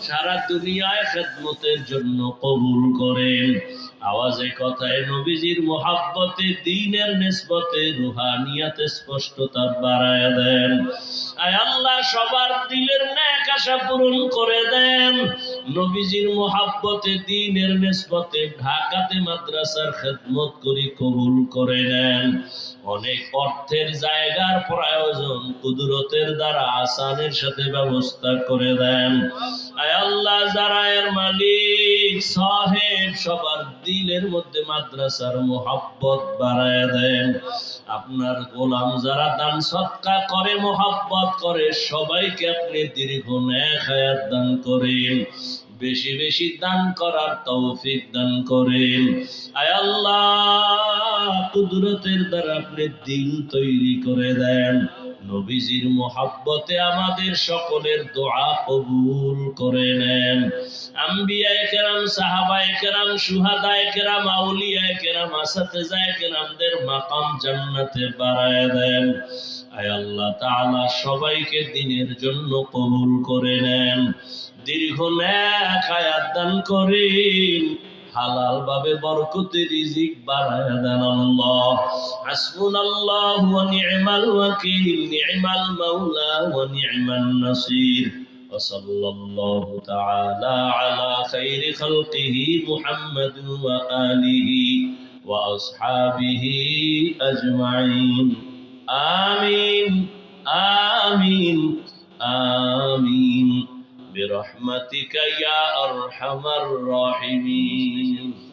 সারা দুনিয়ায় খেদমতের জন্য কবুল করেন। আওয়াজে কথায় নবীজির মোহাব্বতে, দ্বীনের নিসবতে, রুহানিয়াতে স্পষ্টতা বাড়ায় দেন। আয় আল্লাহ, সবার দিলের নেক আশা পূরণ করে দেন। নবীজির মোহাব্বতে, দ্বীনের নিসবতে ঢাকাতে মাদ্রাসার খেদমত করি, কবুল করে নেন। অনেক অর্থের জায়গার প্রয়োজন, কুদরতের দ্বারা আসানের সাথে ব্যবস্থা করে দেন। আয় আল্লাহ, যারা এর মালিক সাহেব, সবার দিলের মধ্যে মাদ্রাসার মোহাব্বত বাড়ায় দেন। আপনার গোলাম যারা দান সদকা করে, মোহাব্বত করে, সবাইকে আপনি দীর্ঘ নেক হায়াত দান করেন। বেশি বেশি দান করার তৌফিক দান করেন। আয় আল্লাহ, কুদরতের দ্বারা আপনি দিল তৈরি করে দেন। নবীজির মোহাব্বতে আমাদের সকলের দোয়া কবুল করে নেন। আম্বিয়ায়ে কেরাম, সাহাবায়ে কেরাম, শুহাদায়ে কেরাম, আউলিয়ায়ে কেরাম, আসাতেজায়ে কেরামদের মাকাম জান্নাতে বাড়ায় দেন। আয় আল্লাহ তাআলা, সবাইকে দ্বীনের জন্য কবুল করে নেন। দীর্ঘ নেক হায়াত দান করেন। হালাল ভাবে বরকতে রিজিক বাড়ায় দেন আল্লাহ। হাসবুনাল্লাহু ওয়া নি'মাল ওয়াকিল, নি'মাল মাওলা ওয়া নি'মান নাসির। ওয়া সাল্লাল্লাহু তাআলা আলা খাইরি খালকিহি মুহাম্মাদিন ওয়া আলিহি ওয়া আসহাবিহি আজমাইন। আমিন আমিন আমিন برحمتك يا أرحم الراحمين.